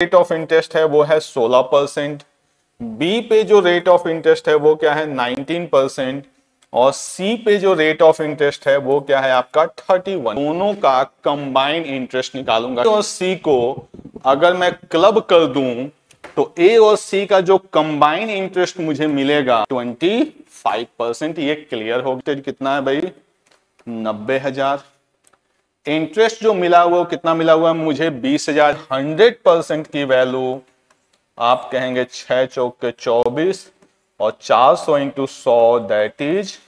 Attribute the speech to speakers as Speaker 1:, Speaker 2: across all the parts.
Speaker 1: Rate of interest है वो है 16%, बी पे जो रेट ऑफ इंटरेस्ट है वो क्या है 19%, और सी पे जो रेट ऑफ इंटरेस्ट है वो क्या है आपका 31। दोनों का कंबाइंड इंटरेस्ट निकालूंगा और सी को अगर मैं क्लब कर दूं तो ए और सी का जो कंबाइंड इंटरेस्ट मुझे मिलेगा 25%। ये क्लियर हो गया। कितना है भाई 90,000। इंटरेस्ट जो मिला हुआ कितना मिला हुआ मुझे 20,000। 100% की वैल्यू आप कहेंगे 6 चौक के 24 और 400 इंटू 100 दैट इज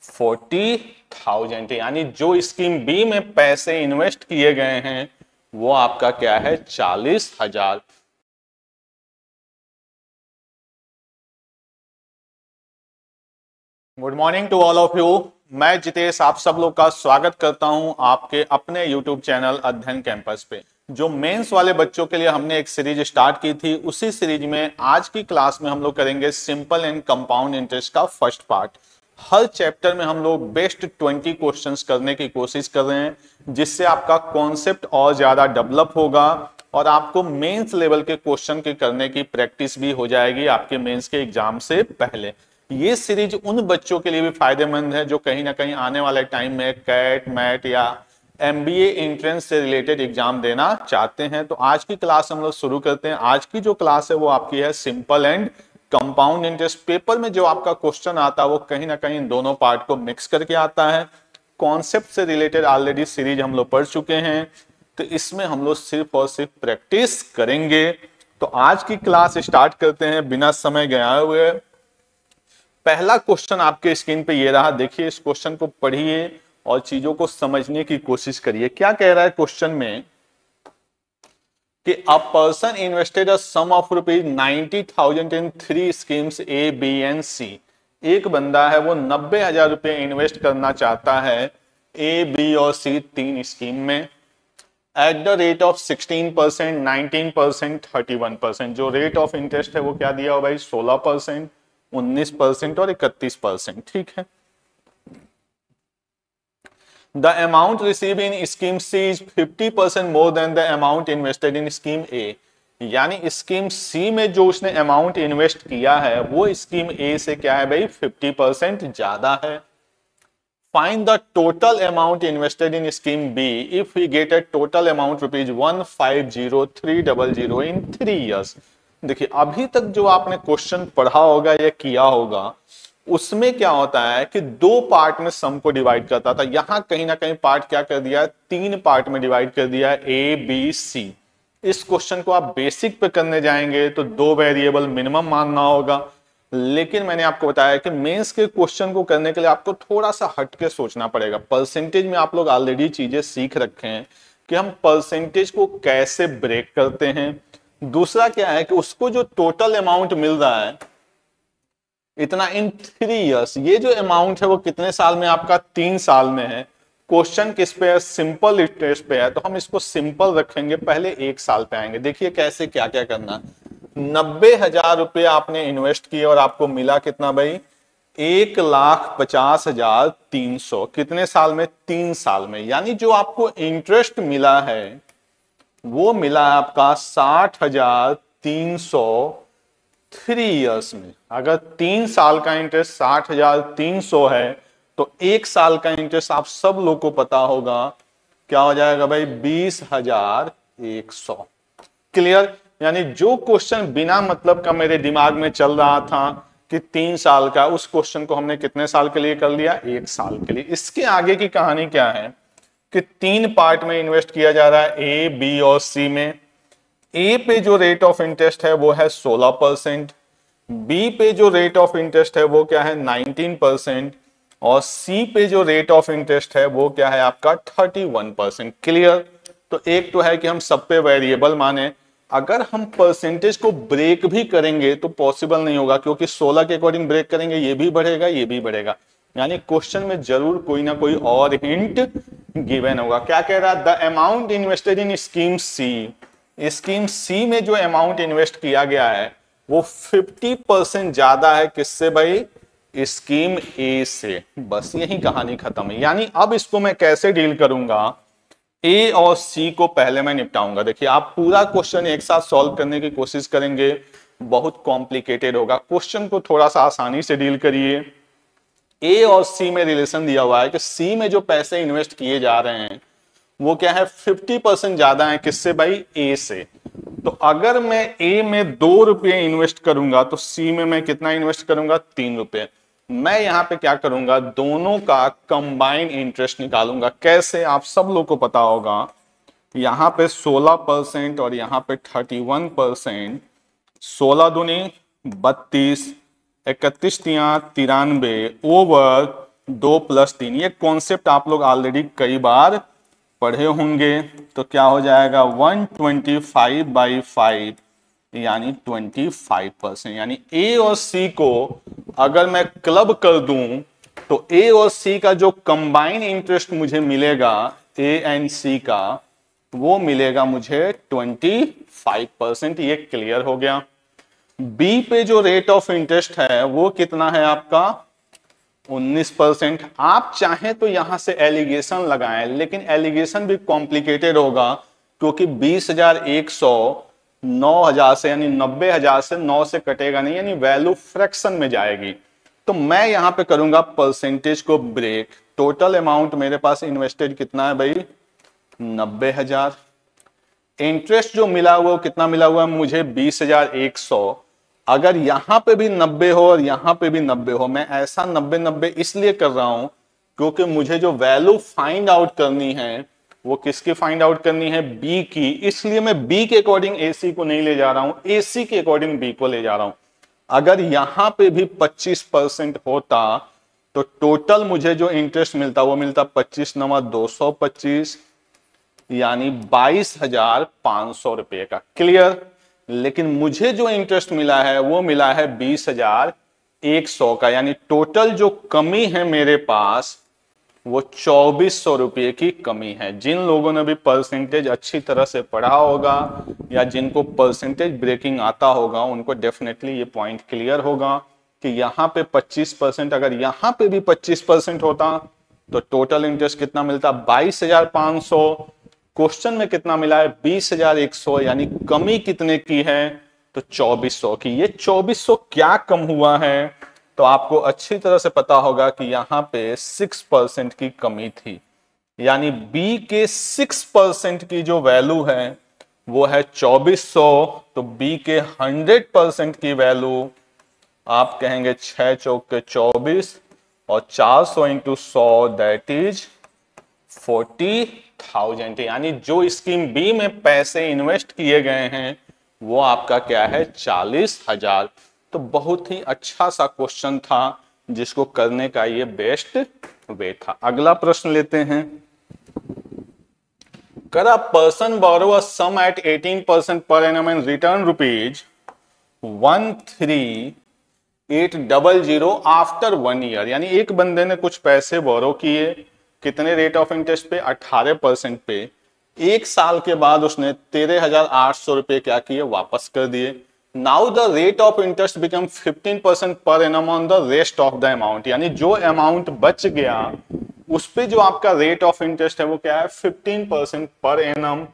Speaker 1: 40,000। यानी जो स्कीम बी में पैसे इन्वेस्ट किए गए हैं वो आपका क्या है 40,000। Good morning to all of you. मैं जितेश आप सब लोग का स्वागत करता हूं आपके अपने यूट्यूब चैनल अध्ययन कैंपस पे। जो मेंस वाले बच्चों के लिए हमने एक सीरीज स्टार्ट की थी, उसी सीरीज में आज की क्लास में हम लोग करेंगे सिंपल एंड कंपाउंड इंटरेस्ट का फर्स्ट पार्ट। हर चैप्टर में हम लोग बेस्ट 20 क्वेश्चंस करने की कोशिश कर रहे हैं, जिससे आपका कॉन्सेप्ट और ज्यादा डेवलप होगा और आपको मेंस लेवल के क्वेश्चन के करने की प्रैक्टिस भी हो जाएगी आपके मेंस के एग्जाम से पहले। ये सीरीज उन बच्चों के लिए भी फायदेमंद है जो कहीं ना कहीं आने वाले टाइम में कैट मैट या एमबीए एंट्रेंस से रिलेटेड एग्जाम देना चाहते हैं। तो आज की क्लास हम लोग शुरू करते हैं। आज की जो क्लास है वो आपकी है simple and compound interest. Paper में जो आपका क्वेश्चन आता है वो कहीं ना कहीं दोनों पार्ट को मिक्स करके आता है। कॉन्सेप्ट से रिलेटेड ऑलरेडी सीरीज हम लोग पढ़ चुके हैं, तो इसमें हम लोग सिर्फ और सिर्फ प्रैक्टिस करेंगे। तो आज की क्लास स्टार्ट करते हैं बिना समय गंवाए हुए। पहला क्वेश्चन आपके स्क्रीन पे ये रहा, देखिए इस क्वेश्चन को पढ़िए और चीजों को समझने की कोशिश करिए। क्या कह रहा है क्वेश्चन में कि a person invested a sum of ₹90,000 in 3 schemes A B and C. एक बंदा है वो 90,000 रुपए इन्वेस्ट करना चाहता है ए बी और सी 3 स्कीम में एट द रेट ऑफ 16%, 19%, 31%। जो रेट ऑफ इंटरेस्ट है वो क्या दिया हो भाई 16%, 19% और 31%। ठीक है। The amount receive in scheme C is 50% more than the amount invested in scheme A. यानी स्कीम सी में जो उसने अमाउंट इन्वेस्ट किया है वो स्कीम ए से क्या है भाई 50% ज्यादा है। Find the total amount invested in scheme B if we get a total amount ₹150,300 in 3 years। देखिए अभी तक जो आपने क्वेश्चन पढ़ा होगा या किया होगा उसमें क्या होता है कि 2 पार्ट में सम को डिवाइड करता था। यहां कहीं ना कहीं पार्ट क्या कर दिया है 3 पार्ट में डिवाइड कर दिया है ए बी सी। इस क्वेश्चन को आप बेसिक पे करने जाएंगे तो 2 वेरिएबल मिनिमम मानना होगा, लेकिन मैंने आपको बताया कि मेंस के क्वेश्चन को करने के लिए आपको थोड़ा सा हटके सोचना पड़ेगा। परसेंटेज में आप लोग ऑलरेडी चीजें सीख रखे हैं कि हम परसेंटेज को कैसे ब्रेक करते हैं। दूसरा क्या है कि उसको जो टोटल अमाउंट मिल रहा है इतना इन 3 years, ये जो अमाउंट है वो कितने साल में आपका 3 साल में है। क्वेश्चन किस पे है सिंपल इंटरेस्ट पे है, तो हम इसको सिंपल रखेंगे, पहले 1 साल पे आएंगे। देखिए कैसे क्या क्या करना। 90,000 रुपये आपने इन्वेस्ट किए और आपको मिला कितना भाई 1,50,300। कितने साल में 3 साल में। यानी जो आपको इंटरेस्ट मिला है वो मिला है आपका 60,300 3 years में। अगर 3 साल का इंटरेस्ट 60,300 है तो 1 साल का इंटरेस्ट आप सब लोग को पता होगा क्या हो जाएगा भाई 20,100। क्लियर। यानी जो क्वेश्चन बिना मतलब का मेरे दिमाग में चल रहा था कि 3 साल का, उस क्वेश्चन को हमने कितने साल के लिए कर लिया 1 साल के लिए। इसके आगे की कहानी क्या है कि 3 पार्ट में इन्वेस्ट किया जा रहा है ए बी और सी में। ए पे जो रेट ऑफ इंटरेस्ट है वो है 16%, बी पे जो रेट ऑफ इंटरेस्ट है वो क्या है 19%, और सी पे जो रेट ऑफ इंटरेस्ट है वो क्या है आपका 31%। क्लियर। तो एक तो है कि हम सब पे वेरिएबल माने, अगर हम परसेंटेज को ब्रेक भी करेंगे तो पॉसिबल नहीं होगा, क्योंकि 16 के अकॉर्डिंग ब्रेक करेंगे ये भी बढ़ेगा ये भी बढ़ेगा। यानी क्वेश्चन में जरूर कोई ना कोई और हिंट गिवन होगा। क्या कह रहा है the amount invested in scheme C. Scheme C में जो अमाउंट इन्वेस्ट किया गया है वो 50% ज्यादा है किससे भाई स्कीम ए से। बस यही कहानी खत्म है। यानी अब इसको मैं कैसे डील करूंगा ए और सी को पहले मैं निपटाऊंगा। देखिए आप पूरा क्वेश्चन एक साथ सॉल्व करने की कोशिश करेंगे, बहुत कॉम्प्लिकेटेड होगा। क्वेश्चन को थोड़ा सा आसानी से डील करिए। ए और सी में रिलेशन दिया हुआ है कि सी में जो पैसे इन्वेस्ट किए जा रहे हैं वो क्या है, 50% ज्यादा है किससे भाई, ए से। तो अगर मैं ए में 2 रुपये इन्वेस्ट करूंगा तो सी में मैं कितना इन्वेस्ट करूंगा, 3 रुपये। मैं यहां पे क्या करूंगा, दोनों का कंबाइंड इंटरेस्ट निकालूंगा। कैसे, आप सब लोग को पता होगा, यहां पे 16% और यहां पे 31%। 16 दूनी 32, 31 तिया 93 ओवर 2 + 3। ये कॉन्सेप्ट आप लोग ऑलरेडी कई बार पढ़े होंगे। तो क्या हो जाएगा, 125/5 यानी 25%। यानी ए और सी को अगर मैं क्लब कर दूं तो ए और सी का जो कंबाइन इंटरेस्ट मुझे मिलेगा, ए एंड सी का, वो मिलेगा मुझे 25%। ये क्लियर हो गया। बी पे जो रेट ऑफ इंटरेस्ट है वो कितना है आपका, 19%। आप चाहें तो यहां से एलिगेशन लगाएं, लेकिन एलिगेशन भी कॉम्प्लिकेटेड होगा क्योंकि 20,100 9,000 से यानी 90,000 से 9 से कटेगा नहीं, यानी वैल्यू फ्रैक्शन में जाएगी। तो मैं यहां पे करूंगा परसेंटेज को ब्रेक। टोटल अमाउंट मेरे पास इन्वेस्टेड कितना है भाई, 90,000। इंटरेस्ट जो मिला हुआ कितना मिला हुआ है मुझे, 20,100। अगर यहां पे भी 90 हो और यहां पे भी 90 हो, मैं ऐसा 90-90 इसलिए कर रहा हूं क्योंकि मुझे जो वैल्यू फाइंड आउट करनी है वो किसकी फाइंड आउट करनी है, बी की। इसलिए मैं बी के अकॉर्डिंग एसी को नहीं ले जा रहा हूं, एसी के अकॉर्डिंग बी को ले जा रहा हूं। अगर यहां पे भी 25% होता तो टोटल मुझे जो इंटरेस्ट मिलता वो मिलता 25 × 225 यानी 22,500 रुपए का। क्लियर। लेकिन मुझे जो इंटरेस्ट मिला है वो मिला है 20,100 का, यानी टोटल जो कमी है मेरे पास वो 2,400 रुपये की कमी है। जिन लोगों ने भी परसेंटेज अच्छी तरह से पढ़ा होगा या जिनको परसेंटेज ब्रेकिंग आता होगा उनको डेफिनेटली ये पॉइंट क्लियर होगा कि यहाँ पे 25%, अगर यहाँ पे भी 25% होता तो टोटल इंटरेस्ट कितना मिलता, 22,500। क्वेश्चन में कितना मिला है, 20,100, यानी कमी कितने की है, तो 2,400 की। ये 2,400 क्या कम हुआ है, तो आपको अच्छी तरह से पता होगा कि यहां पे 6% की कमी थी। यानी बी के 6% की जो वैल्यू है वो है 2,400। तो बी के 100% की वैल्यू आप कहेंगे 6 चौक के 24 और 400 × 100 दैट इज 40,000। यानी जो स्कीम बी में पैसे इन्वेस्ट किए गए हैं वो आपका क्या है, 40,000। तो बहुत ही अच्छा सा क्वेश्चन था जिसको करने का ये बेस्ट वे था। अगला प्रश्न लेते हैं। कर a person borrow a some at 18% पर annum and return ₹13,800 after 1 year. यानी एक बंदे ने कुछ पैसे बोरो किए, कितने रेट ऑफ इंटरेस्ट पे, 18% पे। 1 साल के बाद उसने 13,800 रुपए क्या किए, वापस कर दिए। Now the rate of interest become 15% per annum on the rest of the amount. यानी जो अमाउंट बच गया उस पे जो आपका रेट ऑफ इंटरेस्ट है वो क्या है, 15% per annum.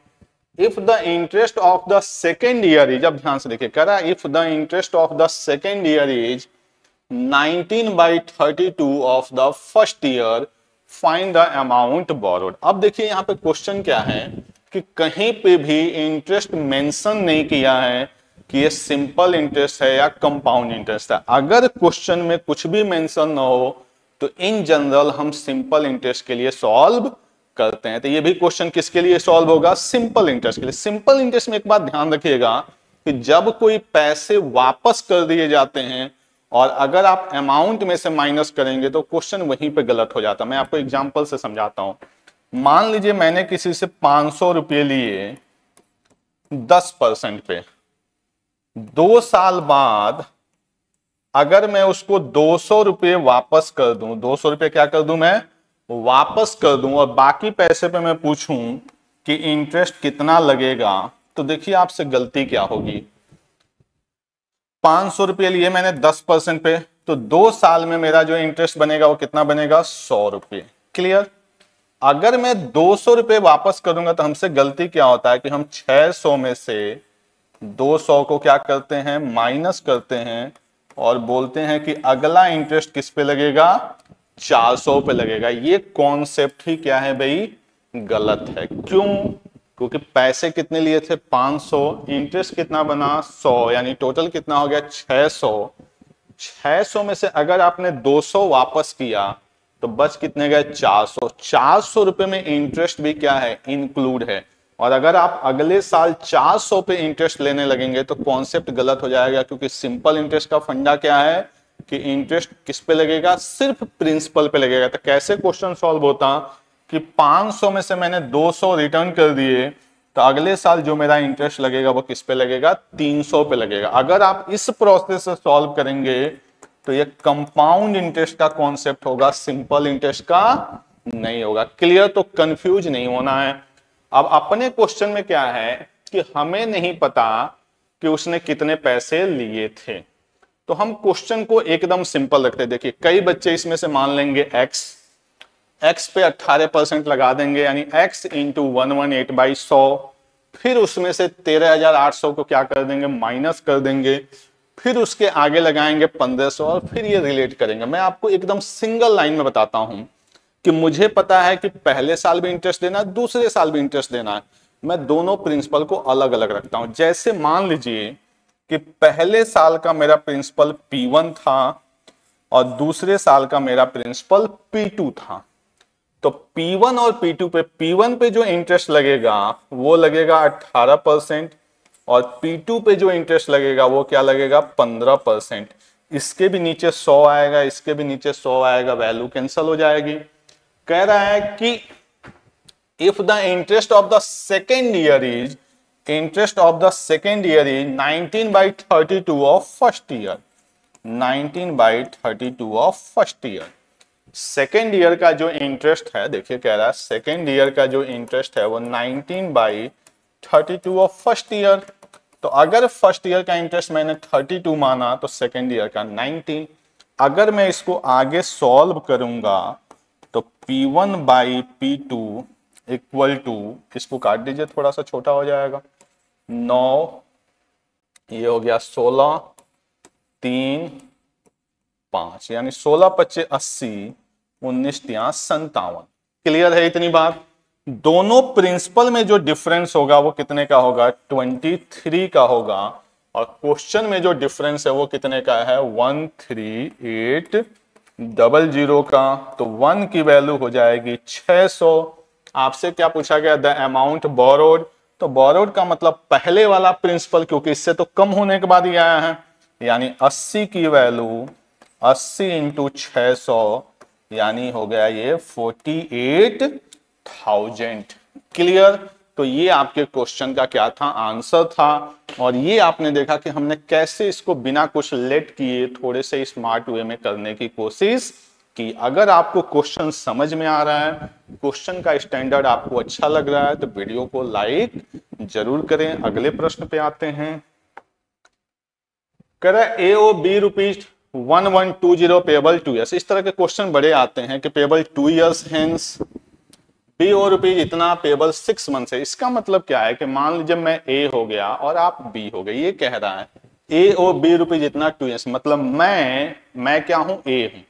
Speaker 1: If the interest of the second year is, अब ध्यान से देखिए, करा if the interest of the second year is 19/32 of the first year, find the amount borrowed. अब देखिए यहां पे क्वेश्चन क्या है कि कहीं पे भी इंटरेस्ट मेंशन नहीं किया है कि ये सिंपल इंटरेस्ट है या कंपाउंड इंटरेस्ट है। अगर क्वेश्चन में कुछ भी मेंशन ना हो तो इन जनरल हम सिंपल इंटरेस्ट के लिए सॉल्व करते हैं। तो ये भी क्वेश्चन किसके लिए सॉल्व होगा, सिंपल इंटरेस्ट के लिए। सिंपल इंटरेस्ट में एक बात ध्यान रखिएगा कि जब कोई पैसे वापस कर दिए जाते हैं और अगर आप अमाउंट में से माइनस करेंगे तो क्वेश्चन वहीं पे गलत हो जाता है। मैं आपको एग्जांपल से समझाता हूं। मान लीजिए मैंने किसी से 500 रुपये लिए 10% पे, 2 साल बाद अगर मैं उसको 200 रुपये वापस कर दूं, 200 रुपये क्या कर दूं, मैं वापस कर दूं, और बाकी पैसे पे मैं पूछूं कि इंटरेस्ट कितना लगेगा, तो देखिए आपसे गलती क्या होगी। 500 रुपये लिए मैंने 10% पे, तो 2 साल में मेरा जो इंटरेस्ट बनेगा वो कितना बनेगा, 100 रुपये। क्लियर। अगर मैं 200 रुपए वापस करूंगा तो हमसे गलती क्या होता है कि हम 600 में से 200 को क्या करते हैं, माइनस करते हैं और बोलते हैं कि अगला इंटरेस्ट किस पे लगेगा, 400 पे लगेगा। ये कॉन्सेप्ट ही क्या है भाई, गलत है। क्यों? क्योंकि पैसे कितने लिए थे, 500, इंटरेस्ट कितना बना, 100, यानी टोटल कितना हो गया, 600। 600 में से अगर आपने 200 वापस किया तो बच कितने गए, 400। 400 रुपए में इंटरेस्ट भी क्या है, इंक्लूड है। और अगर आप अगले साल 400 पे इंटरेस्ट लेने लगेंगे तो कॉन्सेप्ट गलत हो जाएगा, क्योंकि सिंपल इंटरेस्ट का फंडा क्या है कि इंटरेस्ट किस पे लगेगा, सिर्फ प्रिंसिपल पे लगेगा। तो कैसे क्वेश्चन सॉल्व होता कि 500 में से मैंने 200 रिटर्न कर दिए तो अगले साल जो मेरा इंटरेस्ट लगेगा वो किस पे लगेगा, 300 पे लगेगा। अगर आप इस प्रोसेस से सॉल्व करेंगे तो ये कंपाउंड इंटरेस्ट का कॉन्सेप्ट होगा, सिंपल इंटरेस्ट का नहीं होगा। क्लियर? तो कंफ्यूज नहीं होना है। अब अपने क्वेश्चन में क्या है कि हमें नहीं पता कि उसने कितने पैसे लिए थे, तो हम क्वेश्चन को एकदम सिंपल रखते हैं। देखिए कई बच्चे इसमें से मान लेंगे x पे 18% लगा देंगे, यानी x इंटू 118/100, फिर उसमें से 13,800 को क्या कर देंगे, माइनस कर देंगे, फिर उसके आगे लगाएंगे 1500 और फिर ये रिलेट करेंगे। मैं आपको एकदम सिंगल लाइन में बताता हूं कि मुझे पता है कि पहले साल भी इंटरेस्ट देना है, दूसरे साल भी इंटरेस्ट देना है। मैं दोनों प्रिंसिपल को अलग अलग रखता हूं। जैसे मान लीजिए कि पहले साल का मेरा प्रिंसिपल P1 था और दूसरे साल का मेरा प्रिंसिपल P2 था, तो P1 और P2 पे, P1 पे जो इंटरेस्ट लगेगा वो लगेगा 18% और P2 पे जो इंटरेस्ट लगेगा वो क्या लगेगा, 15%। इसके भी नीचे 100 आएगा, इसके भी नीचे 100 आएगा, वैल्यू कैंसिल हो जाएगी। कह रहा है कि if the interest of the second year is 19/32 of first year, 19/32 of first year. Second year का जो इंटरेस्ट है, देखिए कह रहा है सेकेंड ईयर का जो इंटरेस्ट है वो 19/32 ऑफ फर्स्ट ईयर। तो अगर फर्स्ट ईयर का इंटरेस्ट मैंने 32 माना तो सेकेंड ईयर का 19। अगर मैं इसको आगे सॉल्व करूंगा तो P1/P2 इक्वल टू, इसको काट दीजिए थोड़ा सा छोटा हो जाएगा, 9, ये हो गया 16, 3, 5, यानी 16 25 80, 19 3 57। क्लियर है इतनी बात? दोनों प्रिंसिपल में जो डिफरेंस होगा वो कितने का होगा, 23 का होगा। और क्वेश्चन में जो डिफरेंस है वो कितने का है, 13800 का। तो 1 की वैल्यू हो जाएगी 600। आपसे क्या पूछा गया, द अमाउंट बोरोड। तो बोरोड का मतलब पहले वाला प्रिंसिपल, क्योंकि इससे तो कम होने के बाद ही आया है, यानी 80 की वैल्यू 80 इंटू 600, यानी हो गया ये 48,000। क्लियर? तो ये आपके क्वेश्चन का क्या था, आंसर था। और ये आपने देखा कि हमने कैसे इसको बिना कुछ लेट किए थोड़े से स्मार्ट वे में करने की कोशिश की। अगर आपको क्वेश्चन समझ में आ रहा है, क्वेश्चन का स्टैंडर्ड आपको अच्छा लग रहा है, तो वीडियो को लाइक जरूर करें। अगले प्रश्न पे आते हैं। कह रहा है AOB ₹1120 पेबल 2 ईयर्स। इस तरह के क्वेश्चन बड़े आते हैं कि payable 2 years hence, BO rupees इतना, पेबल 6 मंथ है। इसका मतलब क्या है कि मान लीजिए मैं A हो गया और आप B हो गए। ये कह रहा है AOB रुपीज इतना 2 ईयर्स, मतलब मैं क्या हूं, A हूं।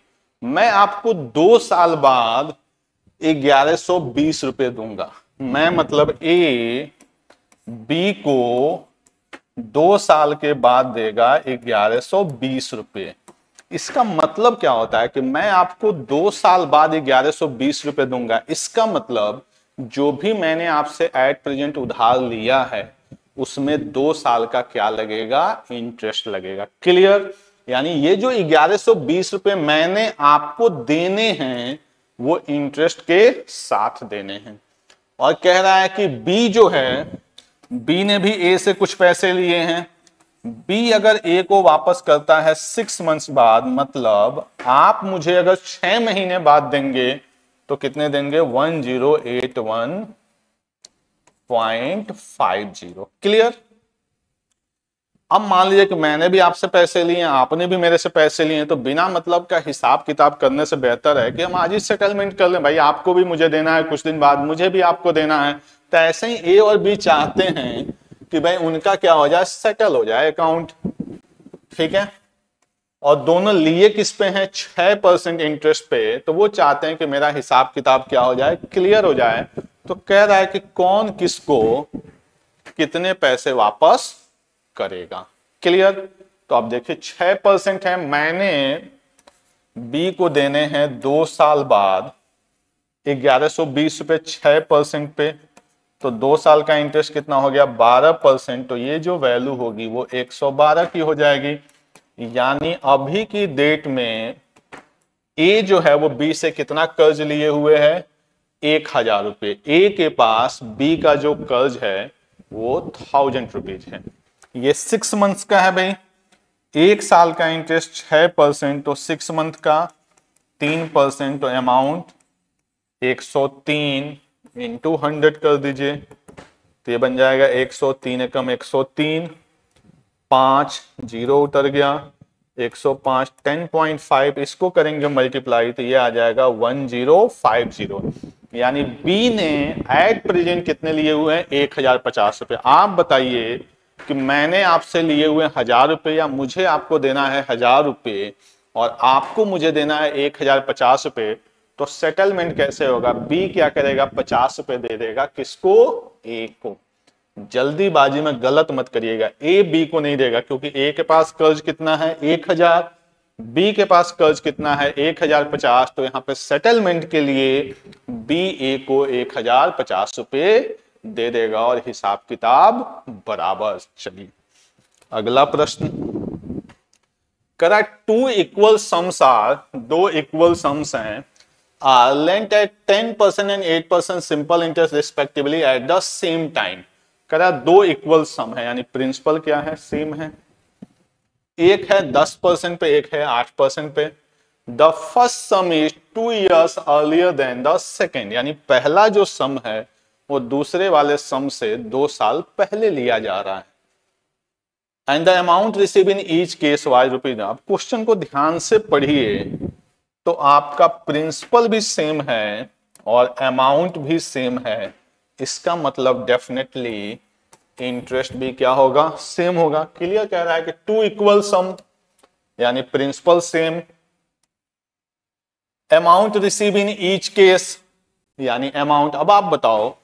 Speaker 1: मैं आपको 2 साल बाद 1120 रुपए दूंगा। मैं मतलब A B को 2 साल के बाद देगा 1120 रुपए। इसका मतलब क्या होता है कि मैं आपको 2 साल बाद 1120 रुपए दूंगा। इसका मतलब जो भी मैंने आपसे एट प्रेजेंट उधार लिया है उसमें 2 साल का क्या लगेगा, इंटरेस्ट लगेगा। क्लियर? यानी ये जो 1120 रुपए मैंने आपको देने हैं वो इंटरेस्ट के साथ देने हैं। और कह रहा है कि बी जो है, बी ने भी ए से कुछ पैसे लिए हैं। बी अगर ए को वापस करता है 6 मंथ्स बाद, मतलब आप मुझे अगर 6 महीने बाद देंगे तो कितने देंगे, 1081.50। क्लियर? अब मान लीजिए कि मैंने भी आपसे पैसे लिए, आपने भी मेरे से पैसे लिए, तो बिना मतलब का हिसाब किताब करने से बेहतर है कि हम आज ही सेटलमेंट कर लें। भाई आपको भी मुझे देना है, कुछ दिन बाद मुझे भी आपको देना है। तो ऐसे ही ए और बी चाहते हैं कि भाई उनका क्या हो जाए, सेटल हो जाए अकाउंट, ठीक है। और दोनों लिए किस पे हैं, 6% इंटरेस्ट पे, तो वो चाहते हैं कि मेरा हिसाब किताब क्या हो जाए, क्लियर हो जाए। तो कह रहा है कि कौन किसको कितने पैसे वापस करेगा, क्लियर। तो आप देखिए 6% है, मैंने बी को देने हैं 2 साल बाद 1120 रुपए 6% पे, तो 2 साल का इंटरेस्ट कितना हो गया, 12%। तो ये जो वैल्यू होगी वो 112 की हो जाएगी। यानी अभी की डेट में ए जो है वो बी से कितना कर्ज लिए हुए है, 1000 रुपये। ए के पास बी का जो कर्ज है वो 1000 रुपीज है। ये 6 मंथ्स का है भाई, 1 साल का इंटरेस्ट 6%, तो 6 मंथ का 3%, तो अमाउंट 103 इंटू 100 कर दीजिए, तो ये बन जाएगा 103 एकम 103, 5 जीरो उतर गया, 105 10.5, इसको करेंगे मल्टीप्लाई तो ये आ जाएगा 1050। यानी बी ने एट प्रेजेंट कितने लिए हुए हैं, 1050 रुपए। आप बताइए कि मैंने आपसे लिए हुए 1000 रुपए या मुझे आपको देना है 1000 रुपए और आपको मुझे देना है 1050 रुपए, तो सेटलमेंट कैसे होगा, बी क्या करेगा, 50 रुपए दे देगा, किसको, ए को। जल्दीबाजी में गलत मत करिएगा, ए बी को नहीं देगा, क्योंकि ए के पास कर्ज कितना है 1000, बी के पास कर्ज कितना है 1050। तो यहां पे सेटलमेंट के लिए बी ए को 1050 रुपए दे देगा और हिसाब किताब बराबर। चलिए अगला प्रश्न, करा 2 equal sums are, 2 equal sums हैं, lent at 10% and 8% simple interest respectively at the same time. करा 2 इक्वल सम है, यानी प्रिंसिपल क्या है, सेम है। एक है 10% पे, एक है 8% पे। The first sum is 2 years earlier than the second, यानी पहला जो सम है वो दूसरे वाले सम से 2 साल पहले लिया जा रहा है। And the amount receive in each case y rupees. आप क्वेश्चन को ध्यान से पढ़िए तो आपका प्रिंसिपल भी सेम है और अमाउंट भी सेम है, इसका मतलब डेफिनेटली इंटरेस्ट भी क्या होगा, सेम होगा। क्लियर कह रहा है कि 2 इक्वल सम यानी principal same, amount receive in each case यानी अमाउंट। अब आप बताओ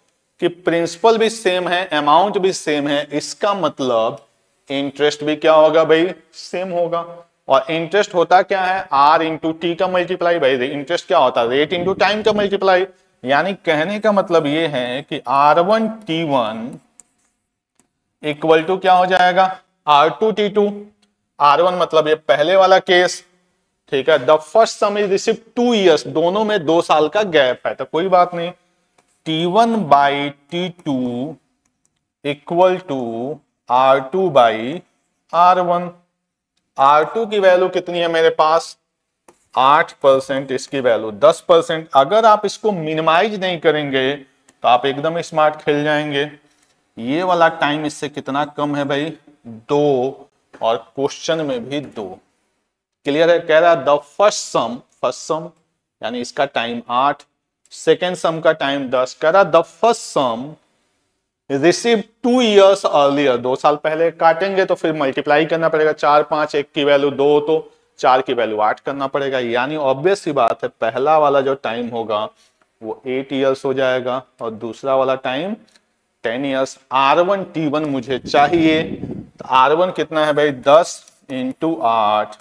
Speaker 1: कि प्रिंसिपल भी सेम है, अमाउंट भी सेम है, इसका मतलब इंटरेस्ट भी क्या होगा भाई, सेम होगा। और इंटरेस्ट होता क्या है, आर इंटू टी का मल्टीप्लाई। भाई इंटरेस्ट क्या होता है, रेट इंटू टाइम का मल्टीप्लाई। यानी कहने का मतलब ये है कि R1T1 इक्वल टू क्या हो जाएगा, R2T2। R1 मतलब ये पहले वाला केस, ठीक है। The first sum is receive 2 years, दोनों में 2 साल का गैप है, तो कोई बात नहीं। T1 by T2 equal to R2 by R1। R2 की वैल्यू कितनी है मेरे पास, 8%, इसकी वैल्यू 10%। अगर आप इसको मिनिमाइज नहीं करेंगे तो आप एकदम स्मार्ट खेल जाएंगे। ये वाला टाइम इससे कितना कम है भाई, 2, और क्वेश्चन में भी 2। क्लियर है, कह रहा है द फर्स्ट सम यानी इसका टाइम 8, सेकेंड सम का टाइम 10। कह रहा the first sum receive 2 years earlier, 2 साल पहले। काटेंगे तो फिर मल्टीप्लाई करना पड़ेगा, 4 5, 1 की वैल्यू 2 तो 4 की वैल्यू 8 करना पड़ेगा। यानी ऑब्वियस सी बात है पहला वाला जो टाइम होगा वो 8 years हो जाएगा और दूसरा वाला टाइम 10 years। R1T1 मुझे चाहिए, तो R1 कितना है भाई, 10 इंटू 8,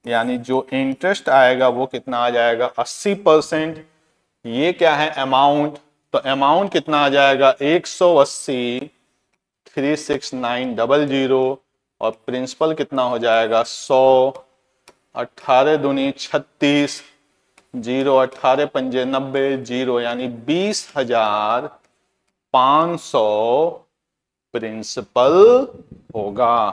Speaker 1: यानी जो इंटरेस्ट आएगा वो कितना आ जाएगा, 80%। ये क्या है, अमाउंट, तो अमाउंट कितना आ जाएगा, 180 36900, और प्रिंसिपल कितना हो जाएगा, 100, 18 दूनी 36, 0 18 पंजे 90, 0 यानी 20,500 प्रिंसिपल होगा।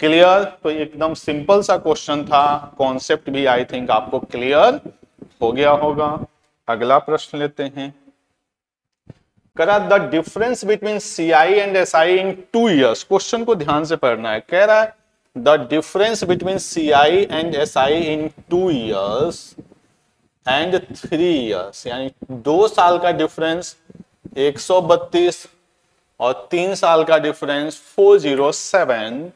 Speaker 1: क्लियर, तो एकदम सिंपल सा क्वेश्चन था, कॉन्सेप्ट भी आई थिंक आपको क्लियर हो गया होगा। अगला प्रश्न लेते हैं, करा the difference between CI and SI in 2 years। Question को ध्यान से पढ़ना है। कह रहा है the difference between CI and SI in 2 years and 3 years, यानी 2 साल का डिफरेंस 132 और 3 साल का difference 407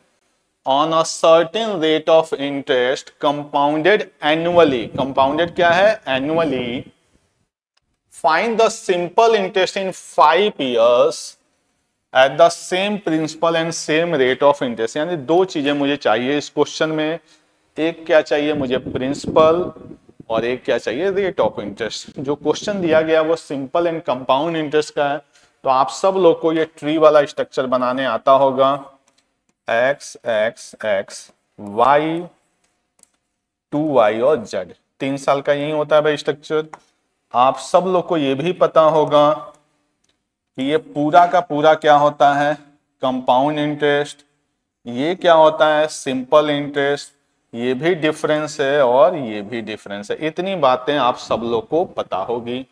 Speaker 1: on a certain rate of interest compounded annually. Compounded क्या है? Annually. Find the simple interest in 5 years at the same principal and same rate of interest. यानी 2 चीजें मुझे चाहिए इस क्वेश्चन में। एक क्या चाहिए मुझे? प्रिंसिपल, और एक क्या चाहिए? Rate of interest. जो क्वेश्चन दिया गया वो सिंपल एंड कंपाउंड इंटरेस्ट का है। तो आप सब लोग को ये ट्री वाला स्ट्रक्चर बनाने आता होगा। x x x y 2y और z। 3 साल का यही होता है भाई स्ट्रक्चर। आप सब लोग को ये भी पता होगा कि ये पूरा का पूरा क्या होता है? Compound interest. ये क्या होता है? Simple interest. ये भी डिफरेंस है और ये भी डिफरेंस है। इतनी बातें आप सब लोग को पता होगी।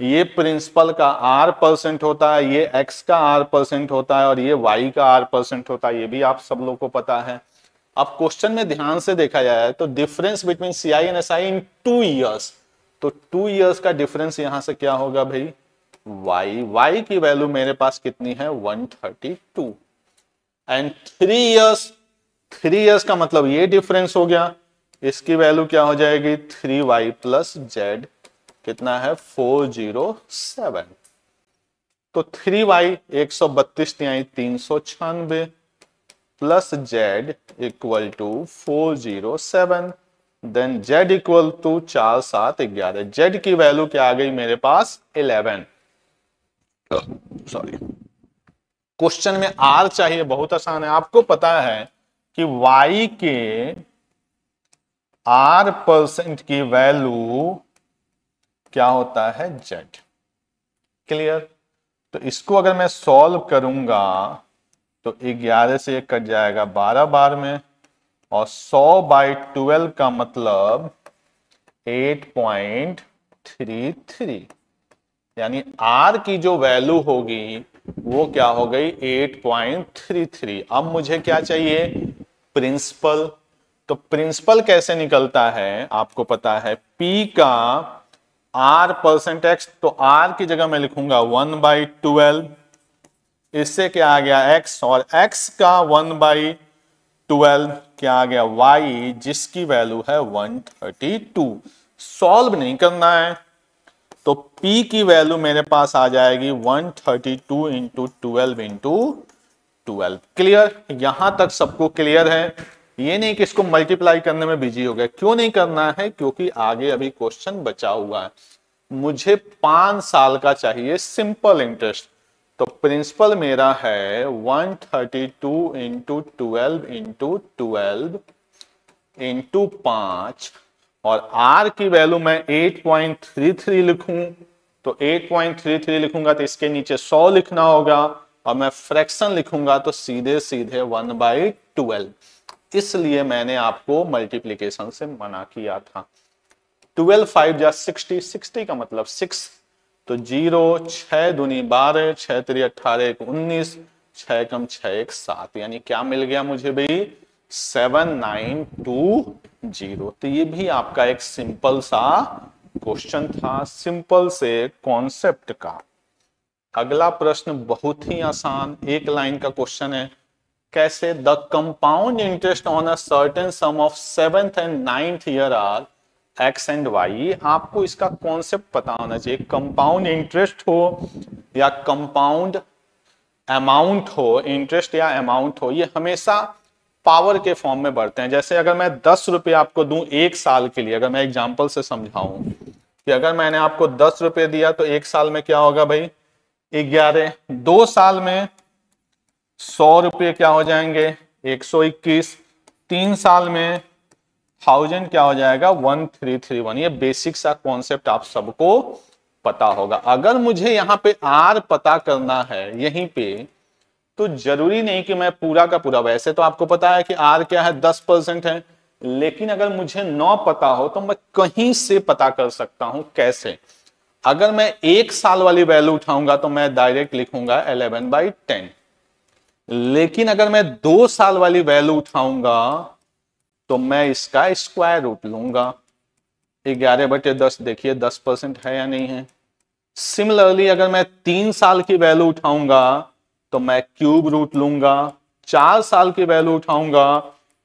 Speaker 1: ये प्रिंसिपल का R% होता है, ये X का R% होता है और ये Y का R% होता है। ये भी आप सब लोग को पता है। अब क्वेश्चन में ध्यान से देखा जाए तो difference between CI and SI in 2 years, तो 2 years का डिफरेंस यहां से क्या होगा भाई? Y की वैल्यू मेरे पास कितनी है? 132। एंड 3 years का मतलब ये डिफरेंस हो गया। इसकी वैल्यू क्या हो जाएगी? 3y प्लस z कितना है? 407। तो 3y 132 396 plus z equal to 407, then z equal to 4 7 11। z की वैल्यू क्या आ गई मेरे पास? 11। सॉरी, क्वेश्चन में R चाहिए, बहुत आसान है। आपको पता है कि y के R% की वैल्यू क्या होता है? z। क्लियर? तो इसको अगर मैं सॉल्व करूंगा तो 11 से 1 कट जाएगा 12 बार में, और 100/12 का मतलब 8.33, यानी R की जो वैल्यू होगी वो क्या हो गई? 8.33। अब मुझे क्या चाहिए? प्रिंसिपल। तो प्रिंसिपल कैसे निकलता है? आपको पता है P का R%X, तो R की जगह मैं लिखूंगा 1/12। इससे क्या आ गया? X, और X का 1/12 क्या आ गया? Y, जिसकी वैल्यू है 132। सॉल्व नहीं करना है तो P की वैल्यू मेरे पास आ जाएगी 132 इंटू 12 इंटू 12। क्लियर? यहां तक सबको क्लियर है? ये नहीं कि इसको मल्टीप्लाई करने में बिजी हो गए। क्यों नहीं करना है? क्योंकि आगे अभी क्वेश्चन बचा हुआ है। मुझे 5 साल का चाहिए सिंपल इंटरेस्ट। तो प्रिंसिपल मेरा है 132 इंटू 12 इंटू 12 इंटू 5, और R की वैल्यू मैं 8.33 लिखूं। तो 8.33 लिखूंगा तो इसके नीचे 100 लिखना होगा, और मैं फ्रैक्शन लिखूंगा तो सीधे सीधे 1/12। इसलिए मैंने आपको मल्टीप्लीकेशन से मना किया था। 12 5 जा 60, 60 का मतलब 6, तो 0 6 दूनी 12, 6 3 18 1 19, 6 कम 6 1 7, यानी क्या मिल गया मुझे भाई? 7920। तो ये भी आपका एक सिंपल सा क्वेश्चन था, सिंपल से कॉन्सेप्ट का। अगला प्रश्न बहुत ही आसान, एक लाइन का क्वेश्चन है। कैसे? The compound interest on a certain sum of 7th and 9th year are X and Y। आपको इसका कॉन्सेप्ट पता होना चाहिए। कंपाउंड इंटरेस्ट हो या कंपाउंड अमाउंट हो, इंटरेस्ट या अमाउंट हो, ये हमेशा पावर के फॉर्म में बढ़ते हैं। जैसे अगर मैं 10 रुपये आपको दूं 1 साल के लिए, अगर मैं एग्जांपल से समझाऊं कि अगर मैंने आपको 10 रुपये दिया तो 1 साल में क्या होगा भाई? 11। 2 साल में 100 रुपये क्या हो जाएंगे? 121। 3 साल में 1000 क्या हो जाएगा? 1331। ये बेसिक सा कॉन्सेप्ट आप सबको पता होगा। अगर मुझे यहां पे R पता करना है यहीं पे, तो जरूरी नहीं कि मैं पूरा का पूरा, वैसे तो आपको पता है कि R क्या है? 10% है, लेकिन अगर मुझे 9 पता हो तो मैं कहीं से पता कर सकता हूं। कैसे? अगर मैं 1 साल वाली वैल्यू उठाऊंगा तो मैं डायरेक्ट लिखूंगा 11/10। लेकिन अगर मैं 2 साल वाली वैल्यू उठाऊंगा तो मैं इसका स्क्वायर रूट लूंगा। 11/10 देखिए 10% है या नहीं है। सिमिलरली अगर मैं 3 साल की वैल्यू उठाऊंगा तो मैं क्यूब रूट लूंगा। 4 साल की वैल्यू उठाऊंगा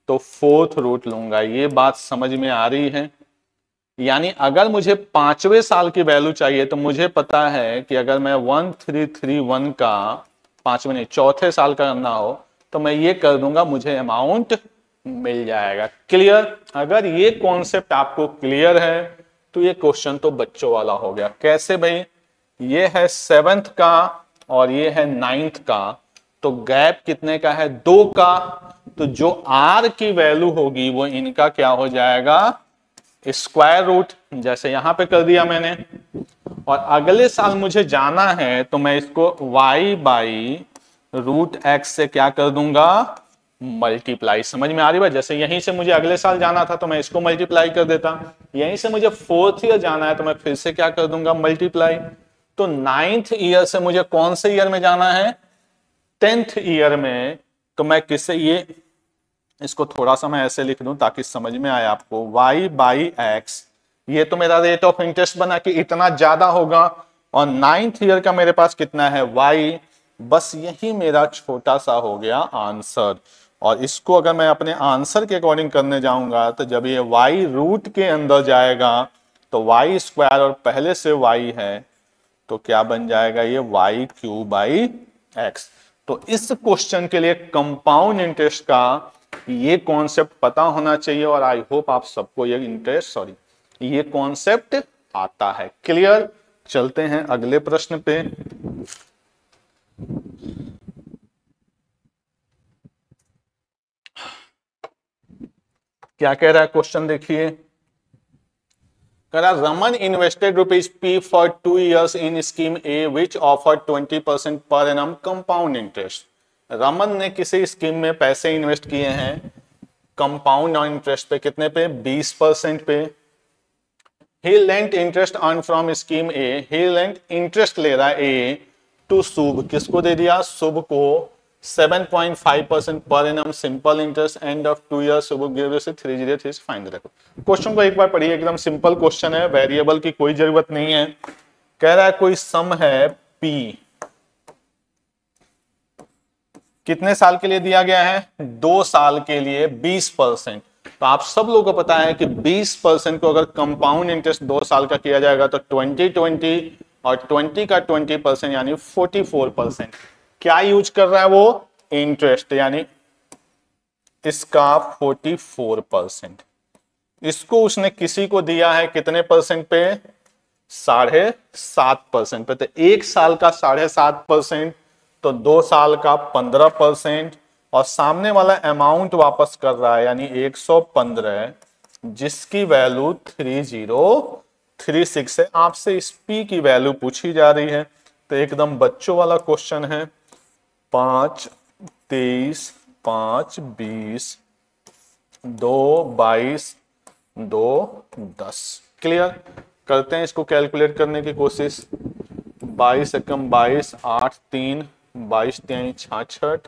Speaker 1: तो फोर्थ रूट लूंगा। ये बात समझ में आ रही है? यानी अगर मुझे 5वें साल की वैल्यू चाहिए तो मुझे पता है कि अगर मैं 1331 का 5वें नहीं 4थे साल का करना हो तो मैं ये कर दूंगा, मुझे अमाउंट मिल जाएगा। क्लियर? अगर ये कॉन्सेप्ट आपको क्लियर है तो ये क्वेश्चन तो बच्चों वाला हो गया। कैसे भाई? ये है 7th का और ये है 9th का, तो गैप कितने का है? 2 का। तो जो आर की वैल्यू होगी वो इनका क्या हो जाएगा? स्क्वायर रूट, जैसे यहां पे कर दिया मैंने। और अगले साल मुझे जाना है तो मैं इसको y/√x से क्या कर दूंगा? मल्टीप्लाई। समझ में आ रही बात? जैसे यहीं से मुझे अगले साल जाना था तो मैं इसको मल्टीप्लाई कर देता। यहीं से मुझे 4th ईयर जाना है तो मैं फिर से क्या कर दूंगा? मल्टीप्लाई। तो 9th ईयर से मुझे कौन से ईयर में जाना है? 10th ईयर में। तो मैं किससे, ये इसको थोड़ा सा मैं ऐसे लिख दूं ताकि समझ में आए आपको। y/x, ये तो मेरा रेट ऑफ इंटरेस्ट बना कि इतना ज्यादा होगा। और 9th ईयर का मेरे पास कितना है? y। बस यही मेरा छोटा सा हो गया आंसर। और इसको अगर मैं अपने आंसर के अकॉर्डिंग करने जाऊंगा तो जब ये y रूट के अंदर जाएगा तो y² और पहले से y है तो क्या बन जाएगा? ये y³ तो इस क्वेश्चन के लिए कंपाउंड इंटरेस्ट का ये कॉन्सेप्ट पता होना चाहिए और आई होप आप सबको ये कॉन्सेप्ट आता है। क्लियर? चलते हैं अगले प्रश्न पे। क्या कह रहा है क्वेश्चन? देखिए, कह रहा Raman invested ₹P for 2 years in scheme A which offered 20% per annum compound interest। Raman ने किसी स्कीम में पैसे इन्वेस्ट किए हैं कंपाउंड इंटरेस्ट पे। कितने पे? 20% पे। He lent interest earn from scheme A, he lent interest ले रहा है ए टू शुभ। किसको दे दिया? शुभ को। 7.5% पर annum simple interest, end of 2 years Shubh give 303 find the. Question को एक बार पढ़िए, एकदम सिंपल क्वेश्चन है, वेरिएबल की कोई जरूरत नहीं है। कह रहा है कोई सम है P, कितने साल के लिए दिया गया है? 2 साल के लिए 20%। तो आप सब लोगों को पता है कि 20% को अगर कंपाउंड इंटरेस्ट 2 साल का किया जाएगा तो 20 और 20 का 20% यानी 44%। क्या यूज कर रहा है वो? इंटरेस्ट, यानी इसका 44%। इसको उसने किसी को दिया है कितने परसेंट पे? 7.5% पे। तो 1 साल का 7.5%, तो 2 साल का 15%, और सामने वाला अमाउंट वापस कर रहा है यानी 115, जिसकी वैल्यू 3036 है। आपसे इस P की वैल्यू पूछी जा रही है। तो एकदम बच्चों वाला क्वेश्चन है। 5 23 5 20 2 22 2 10। क्लियर? करते हैं इसको कैलकुलेट करने की कोशिश। 22 एकम 22, 8 3 22 3 66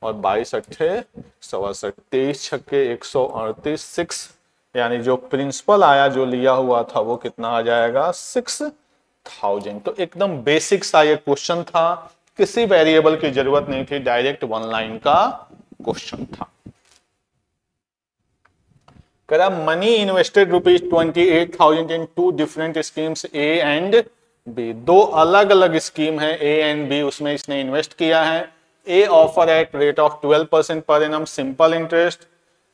Speaker 1: और 22 अट्ठे 67, 23 छक्के 138 6, यानी जो प्रिंसिपल आया जो लिया हुआ था वो कितना आ जाएगा? 6000। तो एकदम बेसिक सा ये क्वेश्चन था, किसी वेरिएबल की जरूरत नहीं थी, डायरेक्ट 1 लाइन का क्वेश्चन था। करा money invested ₹28,000 in 2 different schemes A and B। 2 अलग अलग स्कीम है A एंड B, उसमें इसने इन्वेस्ट किया है। A offer at rate of 12% per annum simple interest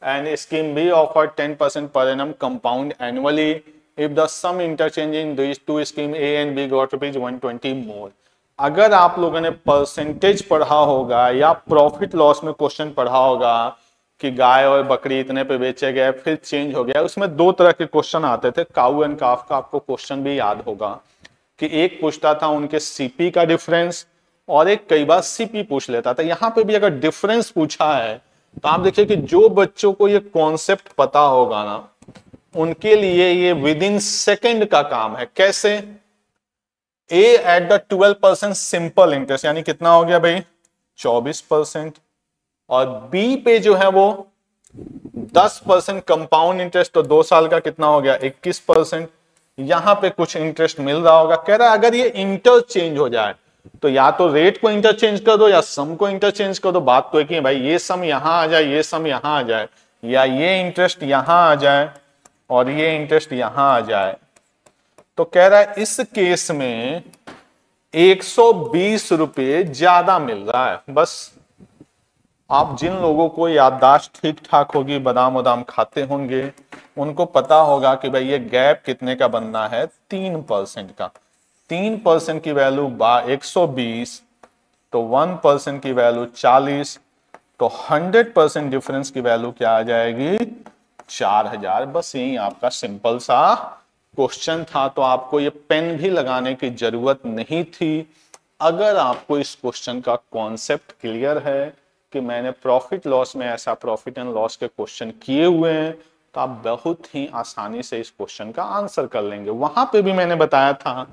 Speaker 1: and scheme B offer 10% per annum compound annually if the sum interchange in these 2 scheme A and B got ₹120 more. अगर आप लोगों ने percentage पढ़ा होगा या profit loss में question पढ़ा होगा कि गाय और बकरी इतने पे बेचे गए फिर चेंज हो गया, उसमें 2 तरह के क्वेश्चन आते थे। काऊ एंड काफ का आपको क्वेश्चन भी याद होगा कि एक पूछता था उनके सीपी का डिफरेंस और एक कई बार सीपी पूछ लेता था। यहां पे भी अगर डिफरेंस पूछा है तो आप देखिए कि जो बच्चों को ये कॉन्सेप्ट पता होगा ना, उनके लिए ये विद इन सेकेंड का काम है। कैसे? ए एट द 12% सिंपल इंटरेस्ट, यानी कितना हो गया भाई 24%, और बी पे जो है वो 10% कंपाउंड इंटरेस्ट, तो 2 साल का कितना हो गया 21%। यहां पे कुछ इंटरेस्ट मिल रहा होगा। कह रहा है अगर ये इंटरचेंज हो जाए तो या तो रेट को इंटरचेंज कर दो या सम को इंटरचेंज कर दो। बात तो एक ही है भाई, ये सम यहां आ जाए, ये सम यहां आ जाए, या ये इंटरेस्ट यहां आ जाए और ये इंटरेस्ट यहां आ जाए। तो कह रहा है इस केस में 120 रुपए ज्यादा मिल रहा है। बस आप जिन लोगों को याददाश्त ठीक ठाक होगी, बादाम वादाम खाते होंगे, उनको पता होगा कि भाई ये गैप कितने का बनना है 3% का। 3% की वैल्यू 120, तो 1% की वैल्यू 40, तो 100% डिफरेंस की वैल्यू क्या आ जाएगी 4000। बस यही आपका सिंपल सा क्वेश्चन था, तो आपको ये पेन भी लगाने की जरूरत नहीं थी। अगर आपको इस क्वेश्चन का कॉन्सेप्ट क्लियर है कि मैंने प्रॉफिट लॉस में ऐसा प्रॉफिट एंड लॉस के क्वेश्चन किए हुए हैं, तो आप बहुत ही आसानी से इस क्वेश्चन का आंसर कर लेंगे। वहां पे भी मैंने बताया था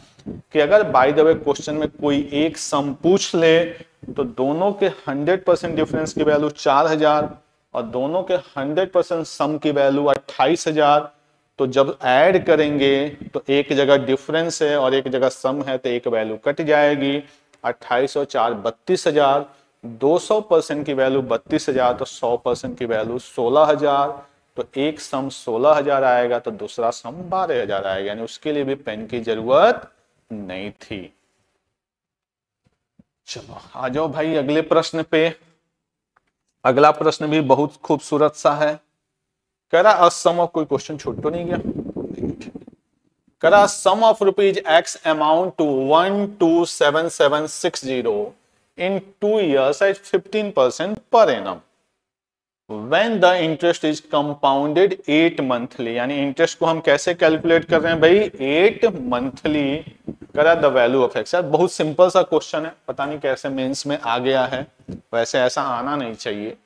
Speaker 1: कि अगर बाय द वे क्वेश्चन में कोई एक सम पूछ ले तो दोनों के 100% डिफरेंस की वैल्यू 4000 और दोनों के 100% सम की वैल्यू 28000। तो जब ऐड करेंगे तो एक जगह डिफरेंस है और एक जगह सम है, तो एक वैल्यू कट जाएगी। 28 और 4 32,000, 200% की वैल्यू 32,000, तो 100% की वैल्यू 16,000। तो एक सम 16,000 आएगा तो दूसरा सम 12,000 आएगा, यानी उसके लिए भी पेन की जरूरत नहीं थी। चलो आ जाओ भाई अगले प्रश्न पे। अगला प्रश्न भी बहुत खूबसूरत सा है। कह रहा असम ऑफ, कोई क्वेश्चन छूट तो नहीं गया? कह रहा sum of rupees x amount to 127760 in 2 years at 15% per annum when the interest is compounded 8 monthly। यानी इंटरेस्ट को हम कैसे कैलकुलेट कर रहे हैं भाई 8 मंथली। करा द वैल्यू ऑफ एक्स। यार बहुत सिंपल सा क्वेश्चन है, पता नहीं कैसे मेंस में आ गया है, वैसे ऐसा आना नहीं चाहिए।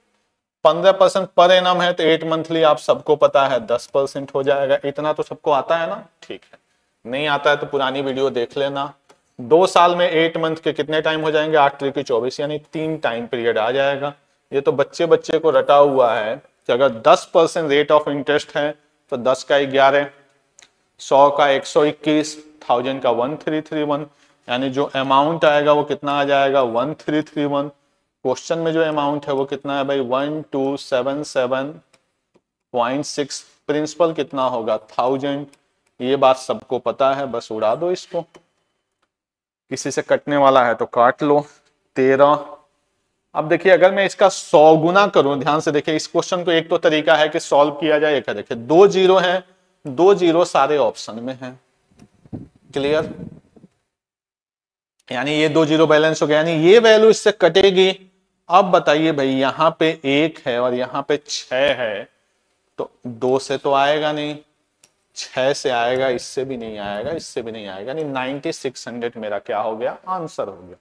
Speaker 1: 15% पर एनम है तो 8 मंथली आप सबको पता है 10% हो जाएगा। इतना तो सबको आता है ना, ठीक है। नहीं आता है तो पुरानी वीडियो देख लेना। 2 साल में 8 मंथ के कितने टाइम हो जाएंगे 8 3 24, यानी 3 टाइम पीरियड आ जाएगा। ये तो बच्चे बच्चे को रटा हुआ है कि अगर 10% रेट ऑफ इंटरेस्ट है तो 10 का 11, 100 का 121, 1000 का 1331, यानी जो अमाउंट आएगा वो कितना आ जाएगा 1331। क्वेश्चन में जो अमाउंट है वो कितना है भाई 1277.6। प्रिंसिपल कितना होगा 1000। ये बात सबको पता है, बस उड़ा दो इसको। किसी से कटने वाला है तो काट लो। 13। अब देखिए अगर मैं इसका 100 गुना करूं, ध्यान से देखिए इस क्वेश्चन को। एक तो तरीका है कि सॉल्व किया जाए, एक है देखिए 2 जीरो है, 2 जीरो सारे ऑप्शन में है। क्लियर? यानी ये 2 जीरो बैलेंस हो गया, यानी ये वैल्यू इससे कटेगी। अब बताइए भाई यहां पे 1 है और यहां पे 6 है, तो 2 से तो आएगा नहीं, 6 से आएगा, इससे भी नहीं आएगा, इससे भी नहीं आएगा, यानी 9600 मेरा क्या हो गया आंसर हो गया।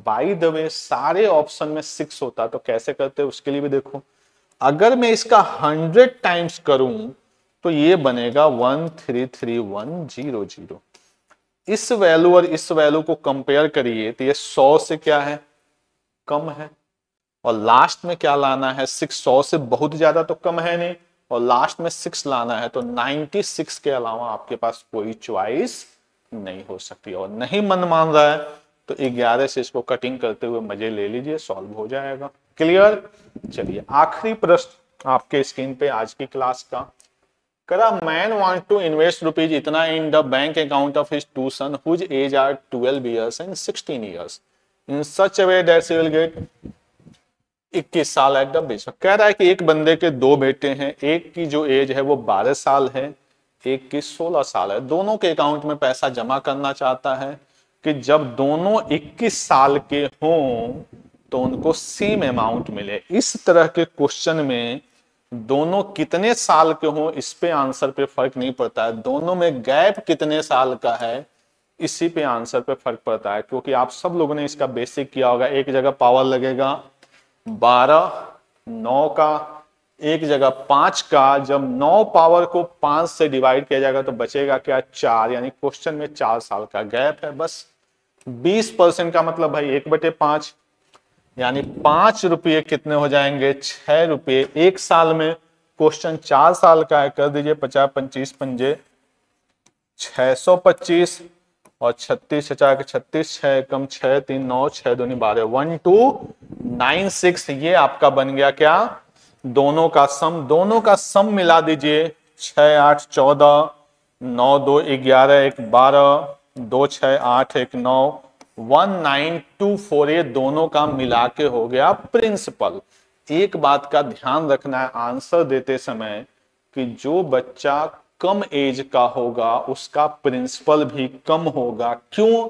Speaker 1: बाय द वे सारे ऑप्शन में 6 होता तो कैसे करते उसके लिए भी देखो। अगर मैं इसका 100 टाइम्स करूं तो ये बनेगा 133100। इस वैल्यू और इस वैल्यू को कंपेयर करिए तो ये 100 से क्या है कम है, और लास्ट में क्या लाना है 6। 100 से बहुत ज्यादा तो कम है नहीं, और लास्ट में 6 लाना है, तो 96 के अलावा आपके पास कोई चॉइस नहीं हो सकती। और नहीं मन मान रहा है तो 11 से इसको कटिंग करते हुए मजे ले लीजिए, सॉल्व हो जाएगा। क्लियर? चलिए आखिरी प्रश्न आपके स्क्रीन पे आज की क्लास का। करा man want to invest rupees इतना in the bank account of his 2 son whose age are 12 years and 16 years in such a way that he will get 21 साल एट द बेस। कह रहा है कि एक बंदे के 2 बेटे हैं, एक की जो एज है वो 12 साल है, एक की 16 साल है। दोनों के अकाउंट में पैसा जमा करना चाहता है कि जब दोनों 21 साल के हों तो उनको सेम अमाउंट मिले। इस तरह के क्वेश्चन में दोनों कितने साल के हों इस पे आंसर पे फर्क नहीं पड़ता है, दोनों में गैप कितने साल का है इसी पे आंसर पे फर्क पड़ता है। क्योंकि आप सब लोगों ने इसका बेसिक किया होगा। एक जगह पावर लगेगा 12, 9 का, एक जगह 5 का। जब 9 पावर को 5 से डिवाइड किया जाएगा तो बचेगा क्या 4, यानी क्वेश्चन में 4 साल का गैप है। बस 20% का मतलब भाई 1/5, यानी 5 रुपये कितने हो जाएंगे, 6 रुपये एक साल में। क्वेश्चन 4 साल का है, कर दीजिए 50 25 पंजे 625 और 36 4 के 36 6 कम 6 3 9 6 दूनी 12 1296। ये आपका बन गया क्या, दोनों का सम। दोनों का सम मिला दीजिए, 6 8 14 9 2 11 1 12 2 6 8 1 9 1924। ये दोनों का मिला के हो गया प्रिंसिपल। एक बात का ध्यान रखना है आंसर देते समय कि जो बच्चा कम एज का होगा उसका प्रिंसिपल भी कम होगा। क्यों?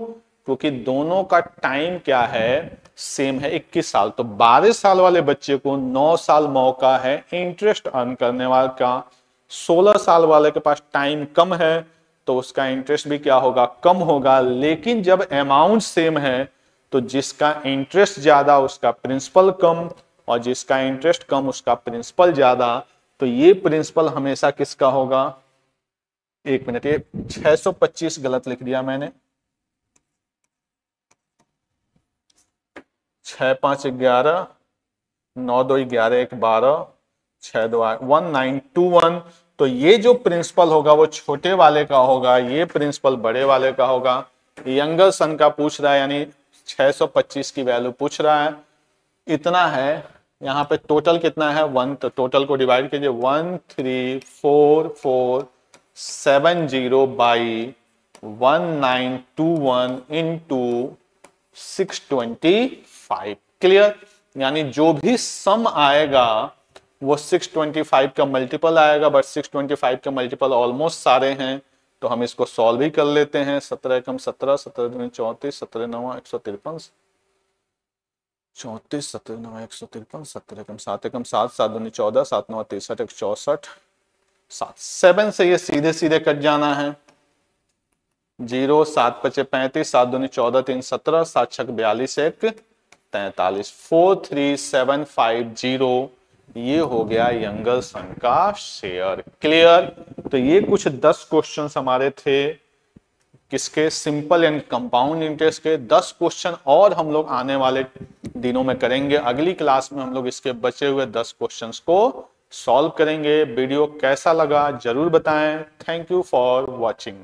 Speaker 1: क्योंकि दोनों का टाइम क्या है, सेम है 21 साल। तो 12 साल वाले बच्चे को 9 साल मौका है इंटरेस्ट अर्न करने वाले का। 16 साल वाले के पास टाइम कम है तो उसका इंटरेस्ट भी क्या होगा, कम होगा। लेकिन जब अमाउंट सेम है तो जिसका इंटरेस्ट ज्यादा उसका प्रिंसिपल कम, और जिसका इंटरेस्ट कम उसका प्रिंसिपल ज्यादा। तो ये प्रिंसिपल हमेशा किसका होगा, एक मिनट, ये 625 गलत लिख दिया मैंने, 6 5 11 9 2 11 1 12 6 2 8 1921। तो ये जो प्रिंसिपल होगा वो छोटे वाले का होगा, ये प्रिंसिपल बड़े वाले का होगा। यंगर सन का पूछ रहा है, यानी 625 की वैल्यू पूछ रहा है, इतना है। यहाँ पे टोटल कितना है 1, तो टोटल को डिवाइड कीजिए 13447 बाई 1921 इंटू 625। क्लियर? यानी जो भी सम आएगा वो 625 का मल्टीपल आएगा, बट 625 का मल्टीपल ऑलमोस्ट सारे हैं तो हम इसको सॉल्व ही कर लेते हैं। 17 एकम 17 17 दूनी 34 17 9 153 34 17 9 153 17 एकम 7 एकम 7 7 दूनी 14 7 9 63 1 64 7 7 से ये सीधे सीधे कट जाना है। 0 7 5 35 7 दूनी 14 3 17 7 6 42 1 43 43750। ये हो गया यंगर सन का शेयर। क्लियर? तो ये कुछ 10 क्वेश्चंस हमारे थे किसके, सिंपल एंड कंपाउंड इंटरेस्ट के। 10 क्वेश्चन और हम लोग आने वाले दिनों में करेंगे। अगली क्लास में हम लोग इसके बचे हुए 10 क्वेश्चंस को सॉल्व करेंगे। वीडियो कैसा लगा जरूर बताएं। Thank you for watching.